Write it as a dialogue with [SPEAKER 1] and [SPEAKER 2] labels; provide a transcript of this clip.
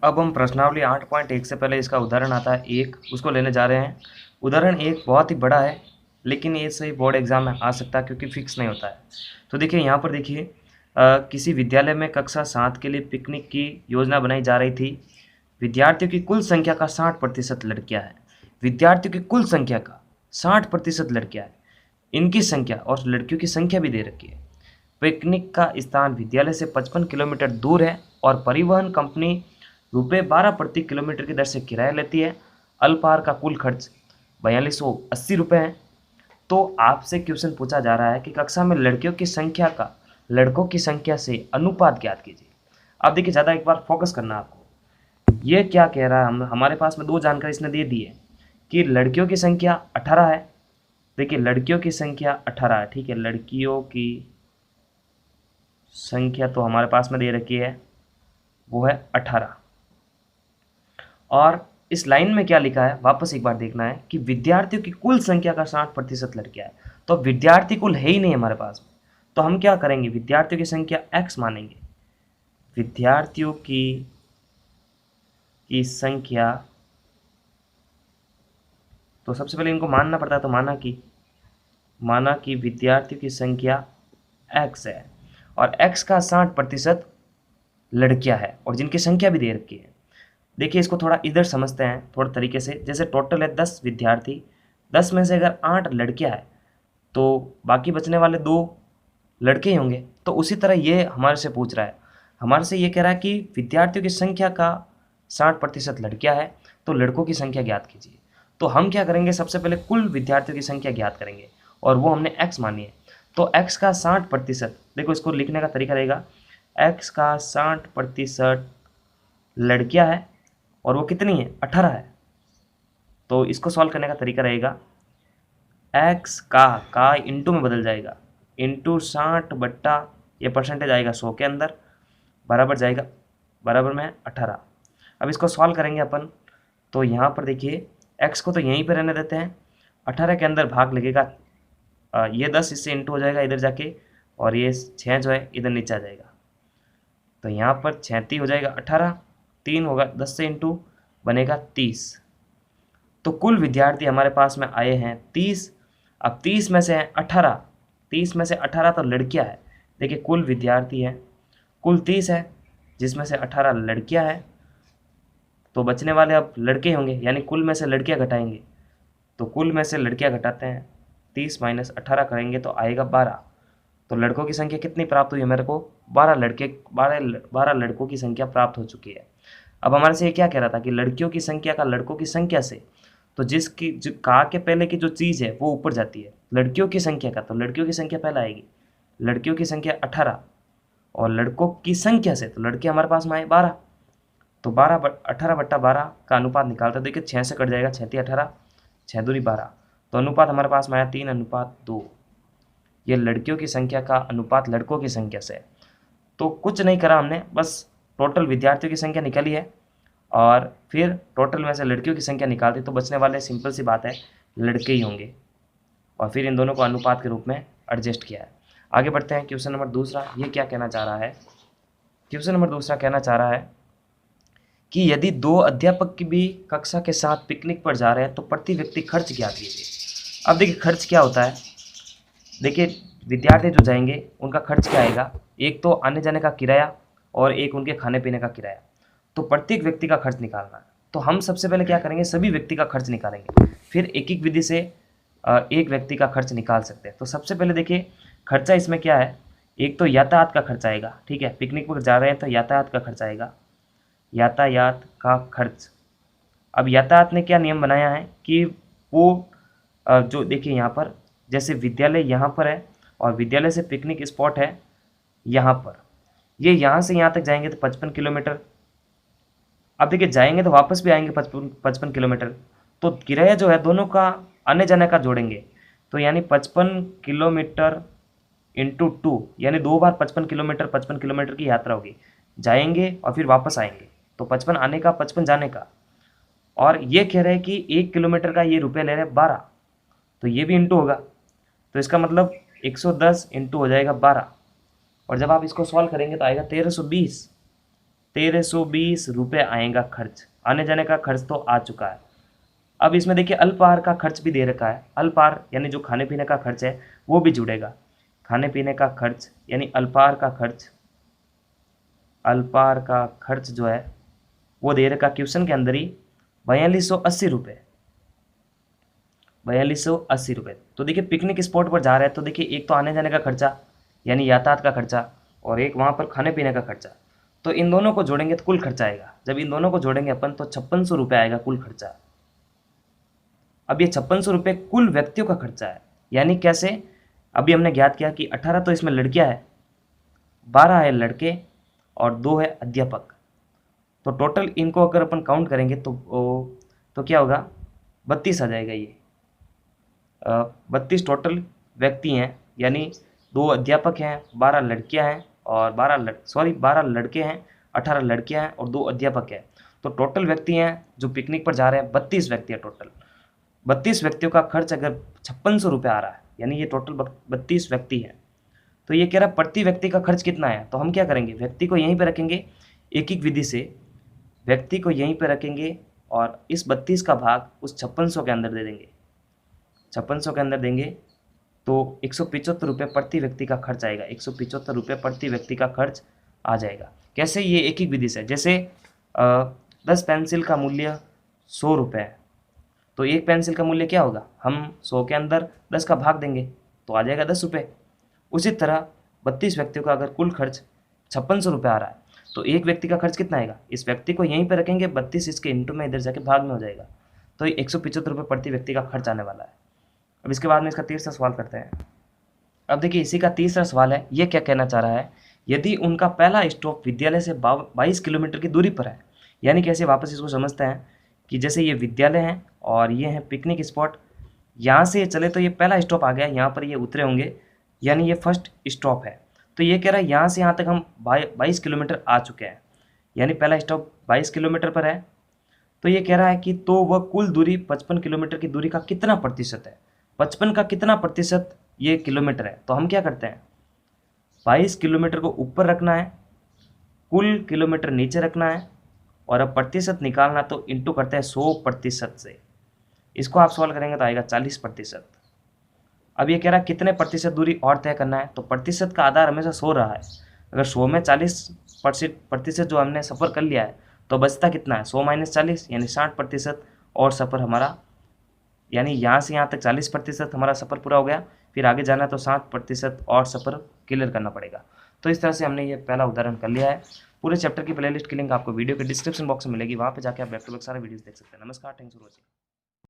[SPEAKER 1] अब हम प्रश्नावली 8.1 से पहले इसका उदाहरण आता है एक, उसको लेने जा रहे हैं। उदाहरण एक बहुत ही बड़ा है, लेकिन ये सही बोर्ड एग्जाम में आ सकता है क्योंकि फिक्स नहीं होता है। तो देखिए यहाँ पर देखिए, किसी विद्यालय में कक्षा 7 के लिए पिकनिक की योजना बनाई जा रही थी। विद्यार्थियों की कुल संख्या का 60% लड़कियां हैं। विद्यार्थियों की कुल संख्या का 60% लड़कियां हैं। इनकी संख्या और लड़कियों की संख्या भी दे रखी है। पिकनिक का स्थान विद्यालय से 55 किलोमीटर दूर है और परिवहन कंपनी ₹12 प्रति किलोमीटर की दर से किराया लेती है। अल्पाहार का कुल खर्च 4280 रुपये है। तो आपसे क्वेश्चन पूछा जा रहा है कि कक्षा में लड़कियों की संख्या का लड़कों की संख्या से अनुपात ज्ञात कीजिए। अब देखिए, ज़्यादा एक बार फोकस करना आपको। ये क्या कह रहा है, हमारे पास में दो जानकारी इसने दे दी है कि लड़कियों की संख्या 18 है। देखिए, लड़कियों की संख्या 18 है, ठीक है। लड़कियों की संख्या तो हमारे पास में दे रखी है, वो है 18। और इस लाइन में क्या लिखा है, वापस एक बार देखना है कि विद्यार्थियों की कुल संख्या का 60% लड़कियां है। तो विद्यार्थी कुल है ही नहीं हमारे पास में, तो हम क्या करेंगे, विद्यार्थियों की संख्या x मानेंगे। विद्यार्थियों की संख्या, तो सबसे पहले इनको मानना पड़ता है, तो माना कि विद्यार्थियों की संख्या x है और x का 60% लड़कियां है और जिनकी संख्या भी दे रखी है। देखिए, इसको थोड़ा इधर समझते हैं थोड़ा तरीके से। जैसे टोटल है 10 विद्यार्थी, 10 में से अगर 8 लड़कियां हैं तो बाकी बचने वाले 2 लड़के ही होंगे। तो उसी तरह ये हमारे से पूछ रहा है, हमारे से ये कह रहा है कि विद्यार्थियों की संख्या का 60% लड़कियां है, तो लड़कों की संख्या ज्ञात कीजिए। तो हम क्या करेंगे, सबसे पहले कुल विद्यार्थियों की संख्या ज्ञात करेंगे और वो हमने x मानी है। तो x का 60%, देखो इसको लिखने का तरीका रहेगा, x का 60% लड़कियां है और वो कितनी है, 18 है। तो इसको सॉल्व करने का तरीका रहेगा, x का इंटू में बदल जाएगा, इंटू 60 बट्टा ये परसेंटेज आएगा 100 के अंदर, बराबर जाएगा, बराबर में 18। अब इसको सॉल्व करेंगे अपन, तो यहाँ पर देखिए x को तो यहीं पर रहने देते हैं, 18 के अंदर भाग लगेगा, ये 10 इससे इंटू हो जाएगा इधर जाके, और ये 6 जो है इधर नीचे आ जाएगा। तो यहाँ पर 36 हो जाएगा, 18 3 होगा, 10 से इंटू बनेगा 30। तो कुल विद्यार्थी हमारे पास में आए हैं 30। अब 30 में से हैं 18, 30 में से 18 तो लड़कियां है। देखिए, कुल विद्यार्थी है, कुल 30 है जिसमें से 18 लड़कियां है, तो बचने वाले अब लड़के होंगे, यानी कुल में से लड़कियां घटाएंगे। तो कुल में से लड़कियां घटाते हैं, 30 माइनस 18 करेंगे तो आएगा 12। तो लड़कों की संख्या कितनी प्राप्त हुई है मेरे को, 12 लड़कों की संख्या प्राप्त हो चुकी है। अब हमारे से ये क्या कह रहा था कि लड़कियों की संख्या का लड़कों की संख्या से, तो जिसकी जो का के पहले की जो चीज़ है वो ऊपर जाती है, लड़कियों की संख्या का, तो लड़कियों की संख्या पहले आएगी। लड़कियों की संख्या 18 और लड़कों की संख्या से, तो लड़के हमारे पास में आए 12। तो 18/12 का अनुपात निकालते, देखिए 6 से कट जाएगा, 6 18, 6 दूनी 12। तो अनुपात हमारे पास में आया 3:2। ये लड़कियों की संख्या का अनुपात लड़कों की संख्या से। तो कुछ नहीं करा हमने, बस टोटल विद्यार्थियों की संख्या निकाली है और फिर टोटल में से लड़कियों की संख्या निकाल दी, तो बचने वाले सिंपल सी बात है लड़के ही होंगे, और फिर इन दोनों को अनुपात के रूप में एडजस्ट किया है। आगे बढ़ते हैं, क्वेश्चन नंबर दूसरा। ये क्या कहना चाह रहा है, क्वेश्चन नंबर दूसरा कहना चाह रहा है कि यदि 2 अध्यापक की भी कक्षा के साथ पिकनिक पर जा रहे हैं तो प्रति व्यक्ति खर्च क्या कीजिए। अब देखिए, खर्च क्या होता है, देखिए विद्यार्थी जो जाएंगे उनका खर्च क्या आएगा, एक तो आने जाने का किराया और एक उनके खाने पीने का किराया। तो प्रत्येक व्यक्ति का खर्च निकालना है, तो हम सबसे पहले क्या करेंगे, सभी व्यक्ति का खर्च निकालेंगे, फिर एक एक विधि से एक व्यक्ति का खर्च निकाल सकते हैं। तो सबसे पहले देखिए, खर्चा इसमें क्या है, एक तो यातायात का खर्च आएगा, ठीक है, पिकनिक पर जा रहे हैं तो यातायात का खर्च आएगा, यातायात का खर्च। अब यातायात ने क्या नियम बनाया है कि वो जो देखिए यहाँ पर, जैसे विद्यालय यहाँ पर है और विद्यालय से पिकनिक स्पॉट है यहाँ पर, ये यहाँ से यहाँ तक जाएंगे तो 55 किलोमीटर। अब देखिए, जाएंगे तो वापस भी आएंगे 55 किलोमीटर, तो किराया जो है दोनों का आने जाने का जोड़ेंगे, तो यानी 55 किलोमीटर इंटू 2, यानी 2 बार 55 किलोमीटर की यात्रा होगी, जाएंगे और फिर वापस आएंगे, तो 55 आने का 55 जाने का। और ये कह रहे हैं कि 1 किलोमीटर का ये रुपये ले रहे हैं 12, तो ये भी इंटू होगा, तो इसका मतलब 110 इंटू हो जाएगा 12, और जब आप इसको सॉल्व करेंगे तो आएगा 1320। 1320 रुपये आएगा खर्च। आने जाने का खर्च तो आ चुका है। अब इसमें देखिए अल्पाहार का खर्च भी दे रखा है। अल्पाहार यानी जो खाने पीने का खर्च है वो भी जुड़ेगा। खाने पीने का खर्च यानी अल्पाहार का खर्च, अल्पाहार का खर्च जो है वो दे रखा क्वेश्चन के अंदर ही 4280 रुपये, 4280 रुपये। तो देखिए पिकनिक स्पॉट पर जा रहे हैं तो देखिए एक तो आने जाने का खर्चा यानी यातायात का खर्चा और एक वहाँ पर खाने पीने का खर्चा। तो इन दोनों को जोड़ेंगे तो कुल खर्चा आएगा। जब इन दोनों को जोड़ेंगे अपन तो 5600 रुपये आएगा कुल खर्चा। अब ये 5600 रुपये कुल व्यक्तियों का खर्चा है। यानी कैसे, अभी हमने ज्ञात किया कि 18 तो इसमें लड़कियां है, 12 है लड़के और 2 है अध्यापक। तो टोटल इनको अगर अपन काउंट करेंगे तो क्या होगा, 32 आ जाएगा। ये 32 टोटल व्यक्ति हैं, यानी 2 अध्यापक हैं, 12 लड़कियां हैं और 12 लड़के हैं, 18 लड़कियां हैं और 2 अध्यापक हैं। तो टोटल व्यक्ति हैं जो पिकनिक पर जा रहे हैं 32 व्यक्ति हैं टोटल। 32 व्यक्तियों का खर्च अगर 5600 रुपये आ रहा है, यानी ये टोटल 32 व्यक्ति हैं। तो ये कह रहा है प्रति व्यक्ति का खर्च कितना है। तो हम क्या करेंगे, व्यक्ति को यहीं पे रखेंगे, एक एक विधि से व्यक्ति को यहीं पे रखेंगे और इस 32 का भाग उस 5600 के अंदर दे देंगे। 5600 के अंदर देंगे तो 175 रुपये प्रति व्यक्ति का खर्च आएगा। 175 रुपये प्रति व्यक्ति का खर्च आ जाएगा। कैसे, ये एक एक विधि से। जैसे 10 पेंसिल का मूल्य 100 रुपये है, तो एक पेंसिल का मूल्य क्या होगा, हम 100 के अंदर 10 का भाग देंगे तो आ जाएगा 10 रुपये। उसी तरह 32 व्यक्तियों का अगर कुल खर्च 5600 रुपये आ रहा है तो एक व्यक्ति का खर्च कितना आएगा, इस व्यक्ति को यहीं पर रखेंगे, 32 इसके इंटू में इधर जाके भाग में हो जाएगा। तो ये 175 रुपये प्रति व्यक्ति का खर्च आने वाला है। अब इसके बाद में इसका तीसरा सवाल करते हैं। अब देखिए इसी का तीसरा सवाल है, ये क्या कहना चाह रहा है, यदि उनका पहला स्टॉप विद्यालय से 22 किलोमीटर की दूरी पर है। यानी कैसे, वापस इसको समझते हैं कि जैसे ये विद्यालय है और ये है पिकनिक स्पॉट, यहाँ से ये चले तो ये पहला स्टॉप आ गया, यहाँ पर ये उतरे होंगे, यानी ये फर्स्ट स्टॉप है। तो ये कह रहा है यहाँ से यहाँ तक हम 22 किलोमीटर आ चुके हैं, यानी पहला स्टॉप 22 किलोमीटर पर है। तो ये कह रहा है कि तो वह कुल दूरी 55 किलोमीटर की दूरी का कितना प्रतिशत है। 55 का कितना प्रतिशत ये किलोमीटर है। तो हम क्या करते हैं, 22 किलोमीटर को ऊपर रखना है, कुल किलोमीटर नीचे रखना है और अब प्रतिशत निकालना, तो इंटू करते हैं 100% से। इसको आप सॉल्व करेंगे तो आएगा 40%। अब ये कह रहा है कितने प्रतिशत दूरी और तय करना है। तो प्रतिशत का आधार हमेशा 100 रहा है। अगर 100 में 40% जो हमने सफ़र कर लिया है तो बचता कितना है, 100 - 40 यानी 60% और सफ़र हमारा, यानी यहाँ से यहाँ तक 40% हमारा सफ़र पूरा हो गया। फिर आगे जाना तो 60% और सफ़र क्लियर करना पड़ेगा। तो इस तरह से हमने ये पहला उदाहरण कर लिया है। पूरे चैप्टर की प्लेलिस्ट की लिंक आपको वीडियो के डिस्क्रिप्शन बॉक्स में मिलेगी, वहाँ पे जाके आप बैक टू बैक सारे वीडियोस देख सकते हैं। नमस्कार, थैंक्स फॉर वॉचिंग।